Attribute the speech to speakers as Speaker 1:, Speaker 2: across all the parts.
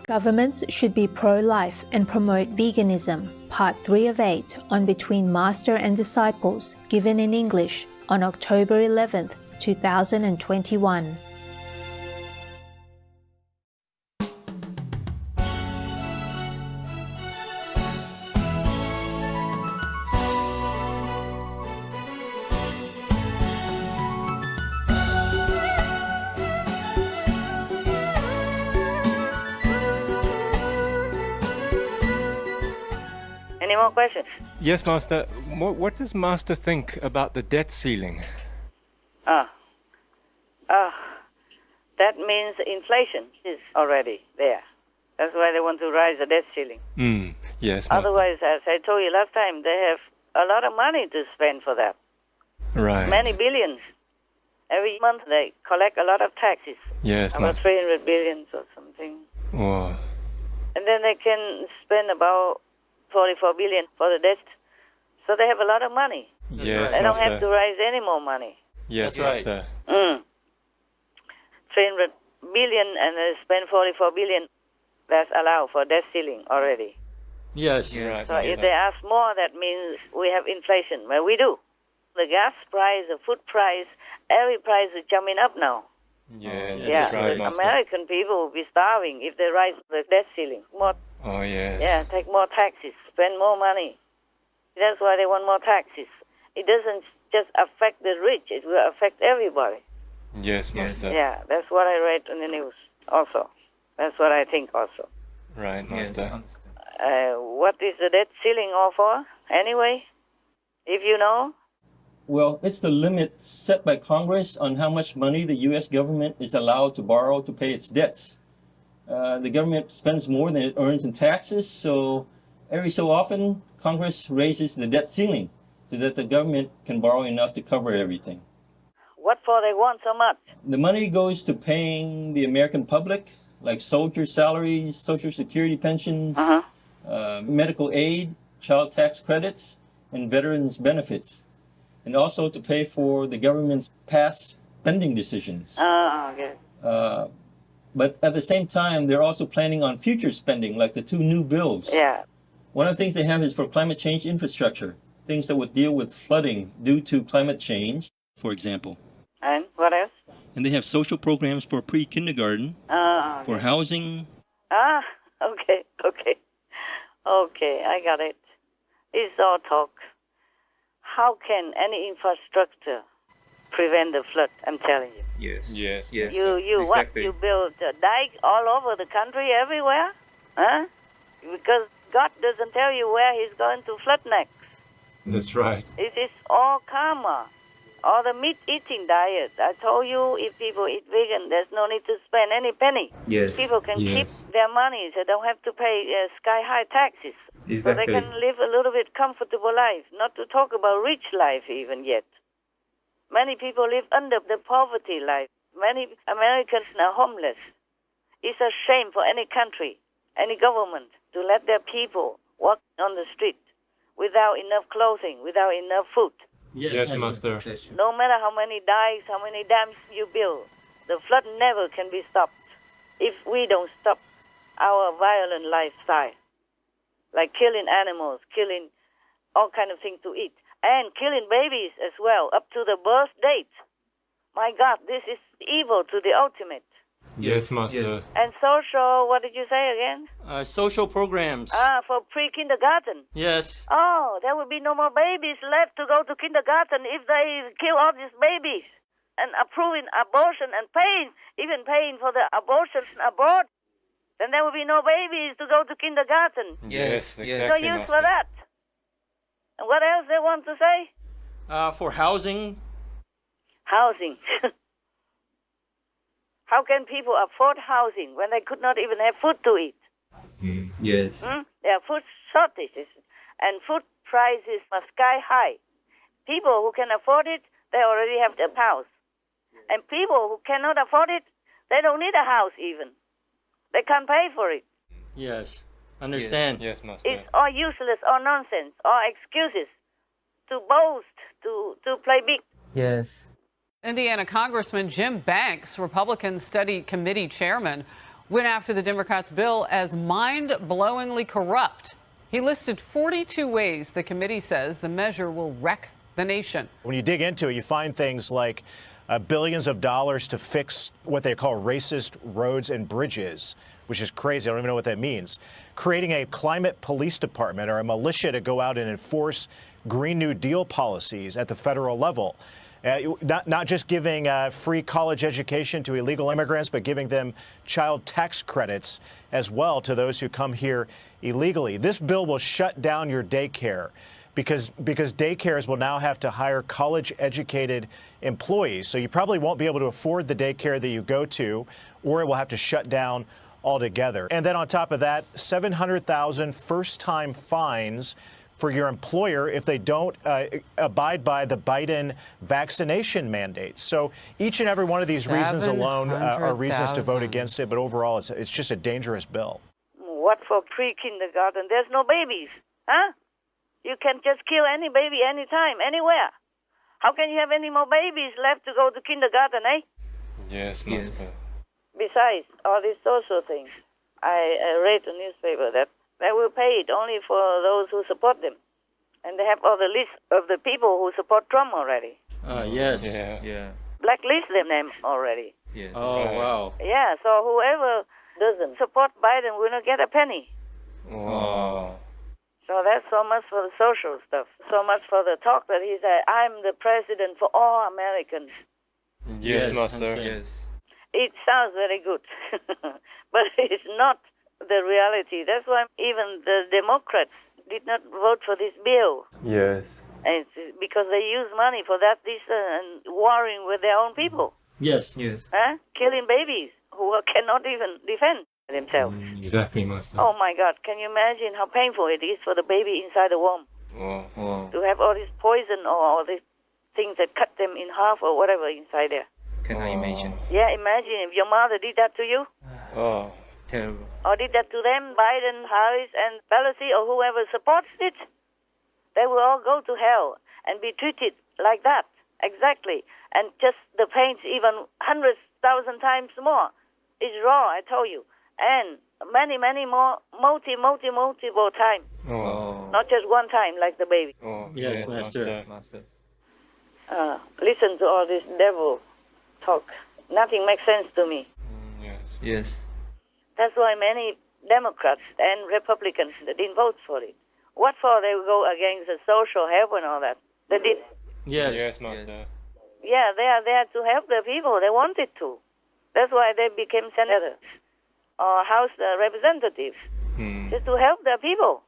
Speaker 1: Governments should be pro-life and promote veganism, Part 3 of 8 on Between Master and Disciples, given in English on October 11th, 2021.
Speaker 2: Any more questions?
Speaker 3: Yes, Master. What does Master think about the debt ceiling?
Speaker 2: That means inflation is already there. That's why they want to rise the debt ceiling.
Speaker 3: Yes, Master.
Speaker 2: Otherwise, as I told you last time, they have a lot of money to spend for that.
Speaker 3: Right.
Speaker 2: Many billions. Every month they collect a lot of taxes.
Speaker 3: Yes,
Speaker 2: about
Speaker 3: Master.
Speaker 2: 300 billions or something.
Speaker 3: Oh.
Speaker 2: And then they can spend about 44 billion for the debt. So they have a lot of money.
Speaker 3: Yes,
Speaker 2: They don't
Speaker 3: Master.
Speaker 2: have to raise any more money.
Speaker 3: Yes,
Speaker 4: That's right.
Speaker 3: Master.
Speaker 2: 300 billion and they spend 44 billion. That's allowed for debt ceiling already.
Speaker 4: Yes.
Speaker 3: Right,
Speaker 2: So if they ask more, that means we have inflation. Well, we do. The gas price, the food price, every price is jumping up now.
Speaker 3: Yes,
Speaker 4: Yeah,
Speaker 3: that's right,
Speaker 2: the
Speaker 3: Master.
Speaker 2: American people will be starving if they raise the debt ceiling. More,
Speaker 3: Oh, yes.
Speaker 2: take more taxes, spend more money. That's why they want more taxes. It doesn't just affect the rich; it will affect everybody.
Speaker 3: Yes, Master.
Speaker 2: Yeah, that's what I read in the news. Also, that's what I think. Also,
Speaker 3: Right, Master.
Speaker 2: what is the debt ceiling all for? Anyway, if you know.
Speaker 4: Well, it's the limit set by Congress on how much money the U.S. government is allowed to borrow to pay its debts. The government spends more than it earns in taxes, so every so often, Congress raises the debt ceiling so that the government can borrow enough to cover everything.
Speaker 2: What for they want so much?
Speaker 4: The money goes to paying the American public, like soldier salaries, Social Security pensions, medical aid, child tax credits, and veterans benefits, and also to pay for the government's past spending decisions.
Speaker 2: Okay.
Speaker 4: But at the same time, they're also planning on future spending, like the two new bills.
Speaker 2: Yeah.
Speaker 4: One of the things they have is for climate change infrastructure, things that would deal with flooding due to climate change, for example.
Speaker 2: And what else?
Speaker 4: And they have social programs for pre-kindergarten, for housing.
Speaker 2: Okay. Okay, I got it. It's all talk. How can any infrastructure prevent the flood? I'm telling you.
Speaker 3: Yes.
Speaker 2: You
Speaker 3: Exactly.
Speaker 2: what? You build a dike all over the country, everywhere? Huh? Because God doesn't tell you where He's going to flood next.
Speaker 3: That's right.
Speaker 2: It is all karma. Or the meat-eating diet. I told you, if people eat vegan, there's no need to spend any penny.
Speaker 5: Yes.
Speaker 2: People can keep their money. They don't have to pay sky-high taxes.
Speaker 5: Exactly.
Speaker 2: So they can live a little bit comfortable life, not to talk about rich life even yet. Many people live under the poverty life. Many Americans are homeless. It's a shame for any country, any government, to let their people walk on the street without enough clothing, without enough food.
Speaker 3: Yes, Master.
Speaker 2: No matter how many dikes, how many dams you build, the flood never can be stopped if we don't stop our violent lifestyle, like killing animals, killing all kind of things to eat, and killing babies as well, up to the birth date. My God, this is evil to the ultimate.
Speaker 3: Yes, Master.
Speaker 2: And social, what did you say again?
Speaker 4: Social programs.
Speaker 2: For pre-kindergarten.
Speaker 4: Yes.
Speaker 2: Oh, there will be no more babies left to go to kindergarten if they kill all these babies. And approving abortion and even paying for the abortion abroad. Then there will be no babies to go to kindergarten.
Speaker 3: Yes, exactly,
Speaker 2: No use
Speaker 3: Master.
Speaker 2: for that. And what else they want to say?
Speaker 4: For housing.
Speaker 2: Housing. How can people afford housing when they could not even have food to eat?
Speaker 5: Yes.
Speaker 2: There are food shortages and food prices are sky high. People who can afford it, they already have a house. And people who cannot afford it, they don't need a house even. They can't pay for it.
Speaker 4: Yes. Understand.
Speaker 3: Yes, Master.
Speaker 2: It's all useless, all nonsense, all excuses to boast, to play big.
Speaker 5: Yes.
Speaker 6: Indiana Congressman Jim Banks, Republican Study Committee chairman,
Speaker 5: went after the Democrats' bill as mind-blowingly corrupt. He listed 42 ways the committee says the measure will wreck the nation.
Speaker 6: When you dig into it, you find things like billions of dollars to fix what they call racist roads and bridges, which is crazy. I don't even know what that means. Creating a climate police department or a militia to go out and enforce Green New Deal policies at the federal level. Not just giving free college education to illegal immigrants, but giving them child tax credits as well to those who come here illegally. This bill will shut down your daycare because daycares will now have to hire college-educated employees. So you probably won't be able to afford the daycare that you go to, or it will have to shut down altogether. And then on top of that, 700,000 first-time fines for your employer if they don't abide by the Biden vaccination mandates. So each and every one of these reasons alone are reasons to vote against it. But overall, it's just a dangerous bill.
Speaker 2: What for pre-kindergarten? There's no babies, huh? You can just kill any baby anytime, anywhere. How can you have any more babies left to go to kindergarten, eh?
Speaker 3: Yes, Master.
Speaker 2: Besides, all these social things, I read the newspaper that they will pay it only for those who support them. And they have all the list of the people who support Trump already.
Speaker 4: Yes.
Speaker 3: Yeah.
Speaker 2: Blacklist them already.
Speaker 7: Yes.
Speaker 4: Oh, wow.
Speaker 2: Yeah, so whoever doesn't support Biden will not get a penny.
Speaker 3: Wow.
Speaker 2: So that's so much for the social stuff. So much for the talk that he said, I'm the president for all Americans.
Speaker 3: Yes,
Speaker 4: Yes,
Speaker 3: Master.
Speaker 7: Yes.
Speaker 2: It sounds very good, but it's not the reality. That's why even the Democrats did not vote for this bill.
Speaker 3: Yes.
Speaker 2: And it's because they use money for that, and warring with their own people.
Speaker 4: Yes.
Speaker 7: Yes.
Speaker 2: Huh? Killing babies who cannot even defend themselves.
Speaker 7: Exactly, Master.
Speaker 2: Oh my God, can you imagine how painful it is for the baby inside the womb
Speaker 3: Wow.
Speaker 7: Wow.
Speaker 2: to have all this poison or all these things that cut them in half or whatever inside there?
Speaker 7: Can I imagine?
Speaker 2: Yeah, imagine if your mother did that to you.
Speaker 3: Oh.
Speaker 7: Terrible.
Speaker 2: Or did that to them, Biden, Harris, and Pelosi, or whoever supports it. They will all go to hell and be treated like that. Exactly. And just the pain's even 100,000 times more. It's raw, I told you. And many, many more, multiple times.
Speaker 3: Oh.
Speaker 2: Not just one time like the baby.
Speaker 3: Oh.
Speaker 4: Yes, Master.
Speaker 7: Master.
Speaker 2: Listen to all this devil talk. Nothing makes sense to me.
Speaker 3: Yes.
Speaker 7: Yes.
Speaker 2: That's why many Democrats and Republicans didn't vote for it. What for? They would go against the social help and all that. They did.
Speaker 4: Yes.
Speaker 3: Yes, Master.
Speaker 2: Yeah, they are there to help the people. They wanted to. That's why they became senators or House representatives, just to help the people.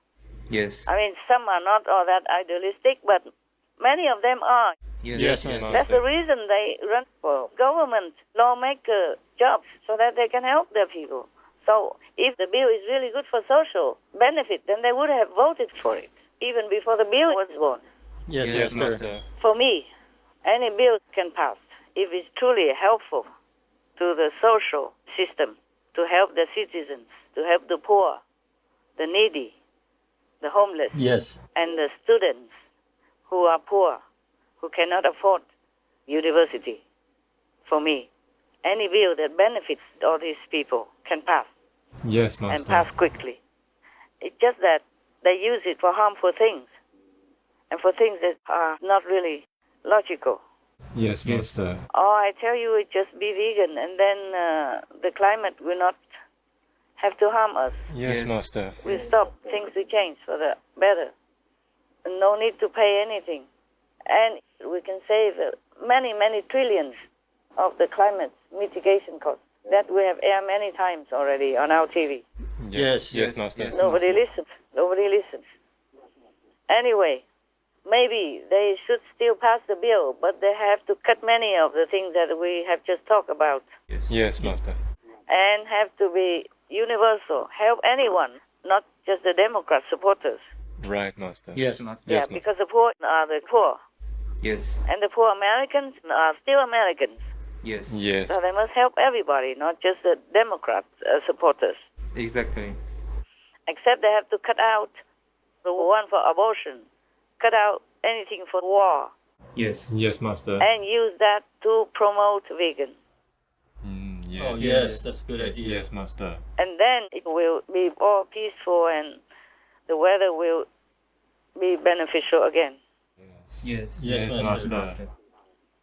Speaker 7: Yes.
Speaker 2: I mean, some are not all that idealistic, but many of them are.
Speaker 4: Yes,
Speaker 3: Master.
Speaker 2: That's the reason they run for government lawmaker jobs, so that they can help their people. So if the bill is really good for social benefit, then they would have voted for it, even before the bill was born.
Speaker 4: Yes,
Speaker 3: Yes,
Speaker 4: Master.
Speaker 3: Master.
Speaker 2: For me, any bill can pass if it's truly helpful to the social system, to help the citizens, to help the poor, the needy, the homeless,
Speaker 4: Yes.
Speaker 2: and the students who are poor, who cannot afford university. For me, any bill that benefits all these people can pass,
Speaker 7: Yes,
Speaker 2: and
Speaker 7: Master.
Speaker 2: pass quickly. It's just that they use it for harmful things, and for things that are not really logical.
Speaker 7: Yes, Master.
Speaker 2: Oh, I tell you, just be vegan, and then the climate will not have to harm us.
Speaker 3: Yes,
Speaker 7: Yes.
Speaker 3: Master.
Speaker 2: We'll stop, things will change for the better. No need to pay anything. And we can save many trillions of the climate mitigation costs that we have aired many times already on our TV.
Speaker 4: Yes.
Speaker 3: Yes, Master.
Speaker 7: Yes.
Speaker 2: Nobody listens. Nobody listens. Anyway, maybe they should still pass the bill, but they have to cut many of the things that we have just talked about,
Speaker 3: Yes, Master.
Speaker 2: and have to be universal. Help anyone, not just the Democrat supporters.
Speaker 3: Right, Master.
Speaker 4: Yes.
Speaker 2: Yeah,
Speaker 3: Yes, Master.
Speaker 2: because the poor are the poor,
Speaker 7: Yes.
Speaker 2: and the poor Americans are still Americans.
Speaker 7: Yes.
Speaker 3: Yes.
Speaker 2: So they must help everybody, not just the Democrat supporters.
Speaker 7: Exactly.
Speaker 2: Except they have to cut out the one for abortion, cut out anything for war,
Speaker 7: Yes. Yes, Master.
Speaker 2: and use that to promote vegan.
Speaker 4: Oh, yes, that's a good idea.
Speaker 3: Yes, Master.
Speaker 2: And then it will be all peaceful and the weather will be beneficial again.
Speaker 7: Yes.
Speaker 4: Yes, Master.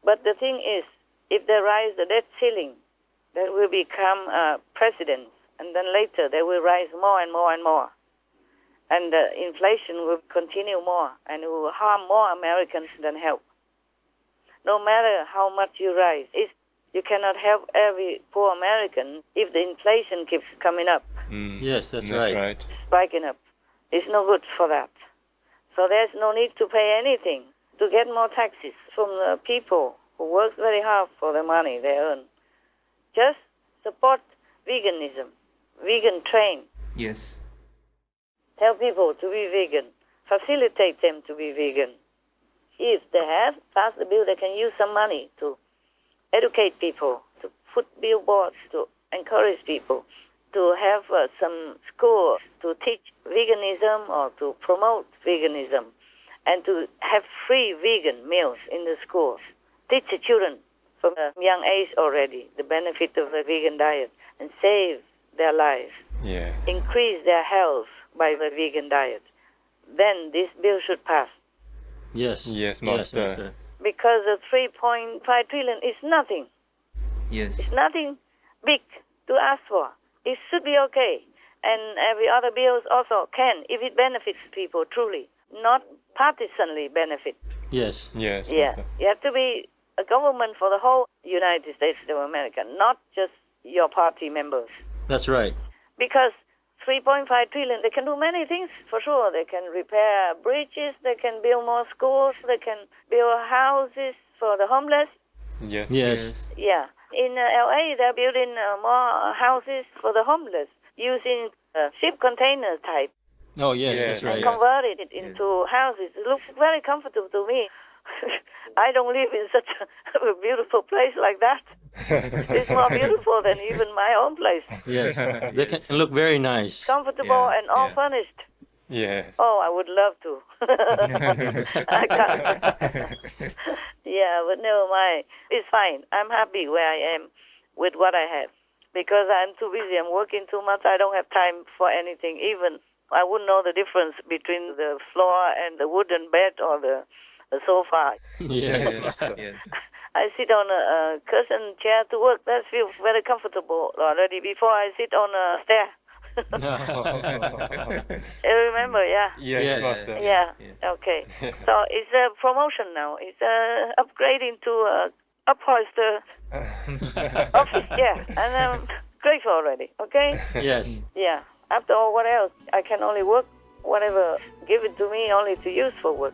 Speaker 2: But the thing is, if they rise the debt ceiling, they will become president, and then later they will rise more and more and more. And the inflation will continue more, and it will harm more Americans than help. No matter how much you rise, you cannot help every poor American if the inflation keeps coming up,
Speaker 4: Yes, that's right.
Speaker 2: spiking up. It's no good for that. So there's no need to pay anything to get more taxes from the people who work very hard for the money they earn. Just support veganism, vegan train.
Speaker 7: Yes.
Speaker 2: Tell people to be vegan. Facilitate them to be vegan. If they have passed the bill, they can use some money to educate people, to put billboards, to encourage people, to have some school to teach veganism or to promote veganism, and to have free vegan meals in the schools. Teach the children from a young age already the benefit of a vegan diet and save their lives.
Speaker 3: Yes.
Speaker 2: Increase their health by the vegan diet. Then this bill should pass.
Speaker 4: Yes.
Speaker 3: Yes, Master.
Speaker 4: Yes, Master.
Speaker 2: Because the 3.5 trillion is nothing.
Speaker 7: Yes.
Speaker 2: It's nothing big to ask for. It should be okay. And every other bill also can, if it benefits people truly, not partisanly benefit.
Speaker 4: Yes.
Speaker 3: Yes,
Speaker 2: Yeah.
Speaker 3: Master.
Speaker 2: You have to be a government for the whole United States of America, not just your party members.
Speaker 4: That's right.
Speaker 2: Because 3.5 trillion, they can do many things for sure. They can repair bridges, they can build more schools, they can build houses for the homeless.
Speaker 3: Yes.
Speaker 4: Yes.
Speaker 2: Yeah. In LA, they're building more houses for the homeless using ship container type.
Speaker 4: Oh, yes,
Speaker 3: Yes.
Speaker 4: that's right.
Speaker 2: Converted it into houses. It looks very comfortable to me. I don't live in such a beautiful place like that. It's more beautiful than even my own place.
Speaker 4: Yes. They can look very nice.
Speaker 2: Comfortable
Speaker 7: Yeah,
Speaker 2: and all
Speaker 7: yeah.
Speaker 2: furnished.
Speaker 3: Yes.
Speaker 2: Oh, I would love to. I can't. Yeah, but never mind. It's fine. I'm happy where I am with what I have. Because I'm too busy. I'm working too much. I don't have time for anything. Even I wouldn't know the difference between the floor and the wooden bed or the sofa.
Speaker 4: Yes.
Speaker 7: Yes.
Speaker 2: I sit on a cushion chair to work. That feels very comfortable already before I sit on a stair. You remember, yeah?
Speaker 3: Yes,
Speaker 4: Yes.
Speaker 3: Master.
Speaker 2: Yeah, okay. So it's a promotion now. It's upgrading to a upholster office chair. And I'm grateful already, okay?
Speaker 4: Yes.
Speaker 2: Yeah. After all, what else? I can only work whatever. Give it to me only to use for work.